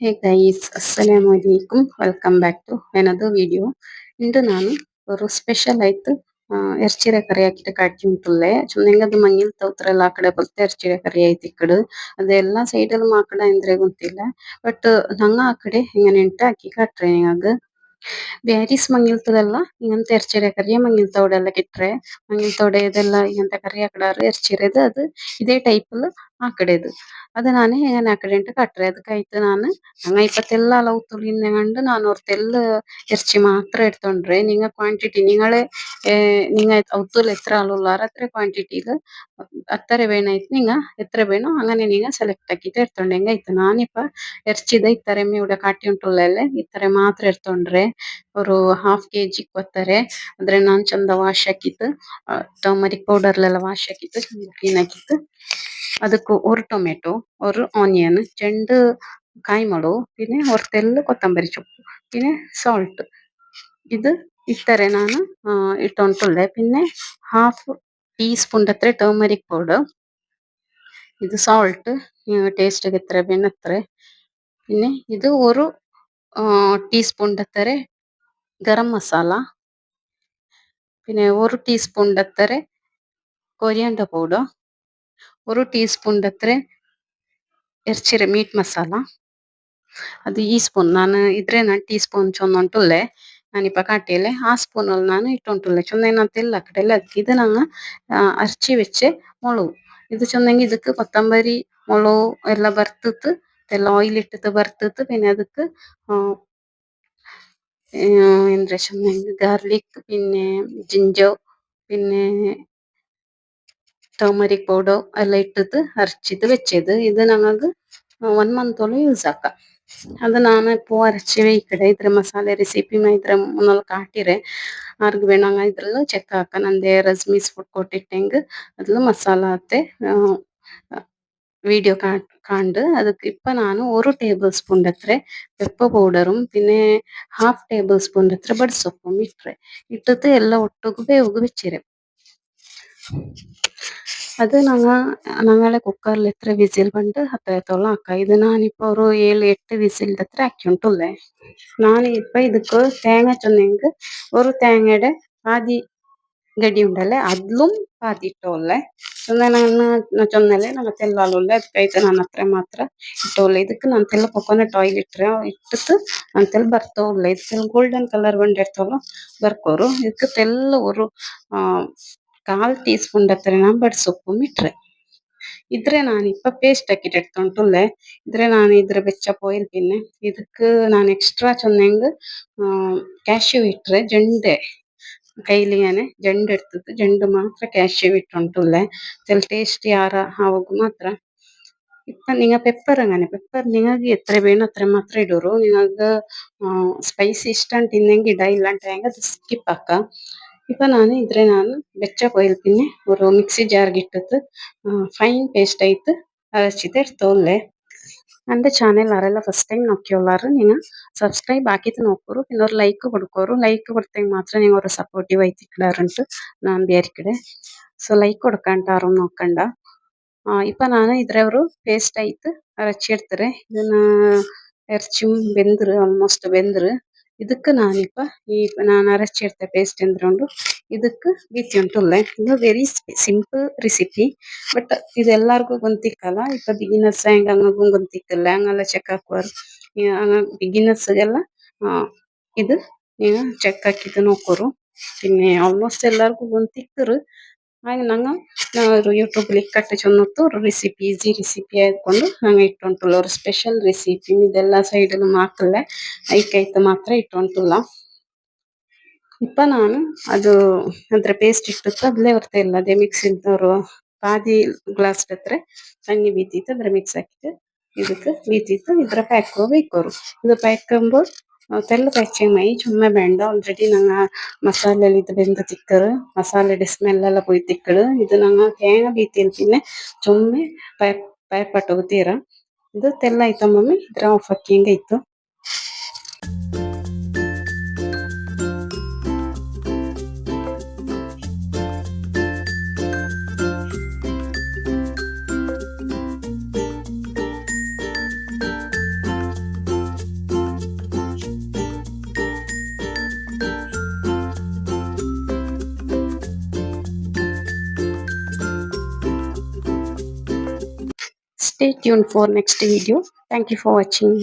ಹೇ guys, ಅಸ್ಸಲಾಮು ಅಲೈಕುಂ. Welcome back to another video. ಇಂದು ನಾನು ഒരു ಸ್ಪೆಷಲ್ ಆಯ್ತು ಎರ್ಚಿರೆ ಕರಿ ಹಾಕಿട്ട് ಕಾಟ್ಟಿ ಉಂಟುಲ್ಲೆ ಚುನ್ನೆಂಗದು ಮಂಗಿಲ್ ತೌತ್ರಲ್ಲ ಆ ಕಡೆ ಬಲ್ತೆ ಎರ್ಚಿರೆ ಕರಿ ಆಯ್ತು ಇಕ್ಕಡು ಅದೆಲ್ಲ ಸೈಡಲ್ಲಿ ಮಾಕಡ ಅಂದ್ರೆ ಗೊತ್ತಿಲ್ಲ. ಬಟ್ ನಂಗ ಆ ಕಡೆ ಹಿಂಗ ನೆಂಟ ಹಾಕಿ ಕಾಟ್ರೆ ನಿಂಗದು ಬ್ಯಾರೀಸ್ ಮಂಗಿಲ್ತದಲ್ಲ ಹಿಂಗಂತ ಎರ್ಚಿರೆ ಕರಿಯ ಮಂಗಿಲ್ ತೌಡೆಲ್ಲ ಕಿಟ್ರೆ ಮಂಗಿಲ್ ತೌಡೆ ಇದೆಲ್ಲ ಹಿಂಗಂತ ಕರಿ ಹಾಕಡಾರು ಎರ್ಚಿರೆದು ಅದು ಇದೇ ಟೈಪ್ ಆ ಕಡೆದು അത് നാന് എങ്ങനെ ആക്കടേണ്ട കട്ടറെ അത് കഴിത്ത് നാന് അങ്ങ ഇപ്പത്തെല്ലാം അളവ് തുള്ളിന്നെ കണ്ട് ನಾನು ಅವ್ರತ್ತೆಲ್ಲ ಇರ್ಚಿ ಮಾತ್ರ എടുത്തോണ്ട്ರೆ ನಿಂಗ ಕ್ವಾಂಟಿಟಿ ನಿങ്ങളെ ನಿಂಗ ಅವತ್ತೂಲ್ ಎತ್ರ ಆಳುಲ್ಲಾರ ಅത്ര ಕ್ವಾಂಟಿಟಿಲ್ ಅತ್ತರೆ ಬೇಣಾಯ್ತು ನಿಂಗ ಎತ್ರ ಬೇಣೋ അങ്ങനെ ನಿಂಗ ಸೆಲೆಕ್ಟ್ ಆಕಿട്ട് എടുത്തോണ്ട് ಹೆಂಗಾಯ್ತು ನಾನಿಪ್ಪ ಎರ್ಚಿದ ಇತ್ತಾರೆ ഇവിടെ കാട്ടി ಉಂಟುള്ളಲೆ ಇತ್ತಾರೆ ಮಾತ್ರ എടുത്തോണ്ട്ರೆ ഒരു ಹಾಫ್ ಕೆಜಿ ಕೊತ್ತಾರೆ ಅಂದ್ರೆ ನಾನ್ ಚಂದ ವಾಶ್ ಹಾಕಿತ್ತು ಟರ್ಮರಿಕ್ ಪೌಡರ್ಲೆಲ್ಲ ವಾಶ್ ಹಾಕಿತ್ತು ಕ್ಲೀನ್ ಹಾಕಿತ್ತು ಅದಕ್ಕೆ ഒരു ಟೊಮೆಟೊ ഒരു ഓനിയൻ രണ്ട് കായ്മുളക് പിന്നെ ಹೊರತೆಲ್ಲ ಕೊತ್ತಂಬರಿ ಸೊಪ್ಪು പിന്നെ ಸಾಲ್ಟ್ ഇത് ഇത്രേ ನಾನು ഇട്ടോണ്ടുള്ളെ പിന്നെ ഹാഫ് ടീസ്പൂൺ അത്ര ടർമറിക് പൗഡർ ഇത് ಸಾಲ್ಟ್ ടേസ്റ്റ് എത്ര വേണം അത്ര പിന്നെ ഇത് ഒരു ടീസ്പൂൺ അത്ര ഗരം മസാല പിന്നെ ഒരു ടീസ്പൂൺ അത്ര കൊറിയാണ്ടർ പൗഡർ ഒരു ടീസ്പൂൺ അത്ര എർച്ചിരെ ಮೀಟ್ ಮಸಾಲ ಅದು ಈ ಸ್ಪೂನ್ ನಾನು ಇದ್ರೆ ನಾನು ಟೀ ಸ್ಪೂನ್ ಚೊಂದುಂಟುಲ್ಲೆ ನಾನಿಪ್ಪ ಕಾಟಿಯಲ್ಲೇ ಆ ಸ್ಪೂನಲ್ಲಿ ನಾನು ಇಟ್ಟುಂಟುಲ್ಲೆ ಚೊಂದೇನಂತೆಲ್ಲ ಕಡೆಲ್ಲ ಅದಕ್ಕೆ ಇದು ನಂಗೆ ಅರ್ಚಿ വെച്ച് മുളക് ഇത് ചൊന്നെങ്കി ಇದಕ್ಕೆ ಕೊತ್ತಂಬರಿ മുളക് ಎಲ್ಲ ಬರ್ತತ್ತು ಎಲ್ಲ ಆಯಿಲ್ ಇಟ್ಟಿತ್ತು ಬರ್ತತ್ತು പിന്നെ ಅದಕ್ಕೆ ಎಂದ್ರೆ ಚೊന്നെങ്കಿ ಗಾರ್ಲಿಕ್ പിന്നെ ജിഞ്ചർ പിന്നെ ടർമറിക് പൗഡർ ಎಲ್ಲ ഇട്ടിട്ട് അരച്ചിട്ട് വെച്ചത് ഇത് ഞങ്ങൾക്ക് 1 ಮಂತ್ യൂസ് ആക്കാം അത് ನಾನು ഇപ്പോൾ അരച്ച് വെയ്ക്കಡೆ ഇത്ര മസാല ರೆಸಿಪಿ ಇದ್ರ ಮುನ್ನಲ್ ಕಾಟಿರೆ ಆರ್ಗ್ ಬೇಣಂಗ ಇದ್ರಲ್ಲ ಚೆಕ್ ಹಾಕ ನಂದೆ ರಜ್ಮೀಸ್ ಫುಡ್ ಕೊಟ್ಟಿಟ್ಟೆಂಗ್ ಅದ್ಲು ಮಸಾಲ ಅತ್ತೆ വീഡിയോ കണ്ട് ಅದಕ್ಕೆ ഇപ്പൊ ನಾನು 1 ടേബിൾ സ്പൂൺ അത്ര പെപ്പർ പൗഡറും പിന്നെ ഹാഫ് ടേബിൾ സ്പൂൺ അത്ര ബഡ്സൊപ്പും ഇಟ್ರೆ ഇട്ടിട്ട് ಎಲ್ಲ ಒಟ್ಟಿಗೆ ಬೇವು വെച്ചിരെ അത് ഞങ്ങളെ കുക്കറിൽ എത്ര വിസിൽ പണ്ട് അത്രത്തോളം ആക്കാം ഇത് ഞാനിപ്പോ ഒരു 7-8 വിസിലിന്റെ അത്ര ആക്കിയിട്ടുള്ളേ ನಾನು ഇപ്പൊ ಇದಕ್ಕೆ തേങ്ങ ചൊന്നെങ്ക് ഒരു തേങ്ങയുടെ പാതി ಗಡಿ ಉಂಡಲೆ ಅದ್ಲುಂ ಪಾತಿ ಇಟ್ಟೋಲ್ಲೆ ನಾನು ಚೊನ್ನಲೆ ನನ್ನ ತೆಲ್ಲಾಲುಲ್ಲೆ ಅದಕ್ಕೈತೆ ನನ್ನ ಹತ್ರ ಮಾತ್ರ ಇಟ್ಟೋಲ್ಲೆ ಇದಕ್ಕೆ ನಾನು ತೆಲ್ಲ ಕೊಕೊನಟ್ ಆಯಿಲ್ ಇಟ್ರೆ ಇಟ್ಟಿತ್ತು ನಾನು ತೆಲ್ ಬರ್ತೋಲ್ಲೆ ಇದಕ್ಕೆ ಗೋಲ್ಡನ್ ಕಲರ್ ಬಂದಿರ್ತವಲ್ಲ ಬರ್ಕೋರು ಇದಕ್ಕೆ ತೆಲ್ಲ ഒരു 1/4 ടീസ്പൂൺ അത്ര ഞാൻ ബഡ്സൊപ്പും ഇಟ್ರೆ ഇത്രേ ഞാനിപ്പ പേಸ್ಟ್ ആക്കിട്ട് എടുത്തോണ്ടുള്ളെ ഇത്രേ ನಾನು ಇದ್ರ ಬೆಚ್ಚ ಆಯಿಲ್ പിന്നെ ಇದಕ್ಕೆ ನಾನು ಎಕ್ಸ್ಟ್ರಾ ಚೊನ್ನೆಂಗ್ ಕ್ಯಾಶ್ಯೂ ಇಟ್ರೆ ಜಂಡೆ ಕೈಲಿ ഞാന് ಜಂಡ್ എടുത്തിട്ട് ಜಂಡ್ ಮಾತ್ರ ಕ್ಯಾಶ್ಯೂ ഇട്ടുണ്ടുള്ളെ ചെല ടേസ്റ്റ് ಯಾರ ಆವಾಗ ಮಾತ್ರ ഇപ്പൊ നിങ്ങ പെപ്പർ അങ്ങനെ പെപ്പർ നിങ്ങൾക്ക് എത്ര വേണോ അത്ര മാത്രം ഇടൂರು നിങ്ങൾക്ക് ಸ್ಪೈಸಿ ಇಷ್ಟ ಅಂತ ತಿನ್ನಂಗೆ ಇಡ ಇಲ್ಲಾಂಟ ಅದು ಸ್ಕಿಪ್ ಆಕ್ಕ ഇപ്പൊ ನಾನು ಬೆಚ್ಚ ಆಯಿಲ್ പിന്നെ ഒരു മിക്സി ജാർಗೆ ഇട്ടിട്ട് ഫൈൻ പേസ്റ്റ് ആയിട്ട് അരച്ചിട്ട് എടുത്തോളെ എന്റെ ചാനൽ ആരെല്ലാം ഫസ്റ്റ് ടൈം നോക്കിയുള്ളാറ് നിങ്ങൾ സബ്സ്ക്രൈബ് ആക്കിയിട്ട് നോക്കൂರು പിന്നെ ഒരു ലൈക്ക് കൊടുക്കോರು ലൈക്ക് കൊടുത്തെങ്കിൽ മാത്രമേ നിങ്ങൾ ഒരു സപ്പോർട്ടീവ് ആയിട്ട് ഇടാറുണ്ട് ನಾನು വിചാരിക്കടെ ಸೊ ಲೈಕ್ കൊടുക്കാണ്ട് ആരും നോക്കണ്ട ഇപ്പൊ ನಾನು ಇದ್ರೆ ಅವರು ಪೇಸ್ಟ್ ಆಯ್ತು ಅರಚಿಡ್ತಾರೆ ಇದನ್ನ ಎರ್ಚಿ ಬೆಂದ್ರು ಆಲ್ಮೋಸ್ಟ್ ಬೆಂದ್ರು ಇದಕ್ಕೆ ನಾನಿಪ್ಪ ಈ ನಾನು ಅರಚಿಡ್ತೆ ಪೇಸ್ಟ್ ಎಂದ್ಕೊಂಡು ಇದಕ್ಕೆ ಬೀತಿ ಉಂಟುಲ್ಲೆ ಇದು ವೆರಿ ಸಿಂಪಲ್ ರೆಸಿಪಿ ಬಟ್ ಇದು ಎಲ್ಲಾರ್ಗೂ ಗೊತ್ತಿಕ್ಕಲ್ಲ ಇಪ್ಪ ಬಿಗಿನರ್ಸ್ ಹೆಂಗ ಹಂಗೂ ಗೊತ್ತಿಕ್ಕಲ್ಲ ಹಂಗೆಲ್ಲ ಚೆಕ್ ಹಾಕುವರು ಬಿಗಿನರ್ಸ್ಗೆಲ್ಲ ഇത് ನೀವು ಚೆಕ್ ಹಾಕಿದ್ದು ನೋಕೋರು പിന്നെ ಆಲ್ಮೋಸ್ಟ್ ಎಲ್ಲಾರ್ಗೂ ಗೊತ್ತಿಕ್ಕರು ಹಾಗೆ ನಂಗೆ ನಾವು ಯೂಟ್ಯೂಬ್ ಕಟ್ಟು ಚೊನ್ನತ್ತು ರೆಸಿಪಿ ಈಸಿ ರೆಸಿಪಿ ಆಯ್ಕೊಂಡು ನಂಗೆ ಇಟ್ಟುಂಟುಲ್ಲ ഒരു ಸ್ಪೆಷಲ್ ರೆಸಿಪಿ ಇದೆಲ್ಲ ಸೈಡಲ್ಲಿ ಮಾತ್ರಲ್ಲೇ ಐಕೈತ ಮಾತ್ರ ಇಟ್ಟುಂಟುಲ್ಲ ಇಪ್ಪ ನಾನು ಅದು ಅದ್ರ ಪೇಸ್ಟ್ ಇಟ್ಟಿತ್ತು ಅದ್ಲೇ ಬರ್ತಾ ಇಲ್ಲ ಅದೇ ಮಿಕ್ಸಿದವರು ಪಾದಿ ಗ್ಲಾಸ್ ಹತ್ರ ತಣ್ಣಿ ಬೀತಿತ್ತು ಅದ್ರ ಮಿಕ್ಸ್ ಹಾಕಿಟ್ಟು ಇದಕ್ಕೆ ಬೀತಿತ್ತು ಇದ್ರ ಪ್ಯಾಕ್ ಬೇಕೋರು ಇದು ಪ್ಯಾಕ್ ಎಂಬ ತೆಲ್ಲ ಪ್ಯಾಚಿಂಗ್ ಮೈ ಚುಮ್ಮೆ ಬೇಂಡ ಆಲ್ರೆಡಿ ನಂಗೆ ಮಸಾಲೆಯಲ್ಲಿ ಇದು ಬೆಂದ ತಿಕ್ಕರು ಮಸಾಲೆ ಸ್ಮೆಲ್ ಎಲ್ಲ പോയി ತಿಕ್ಕಳು ಇದು ನಂಗೆ ತೇങ്ങ ಬೀತಿಲ್ പിന്നെ ചുമ്മೆ ಪೈಪಟ್ಟು ತೀರ ಇದು ತೆಲ್ಲ ಆಯ್ತಾ ಮಮ್ಮಿ ಇದ್ರ ಆಫ್ ಹಾಕಿ ಹಿಂಗಾಯ್ತು Stay tuned for next video. Thank you for watching.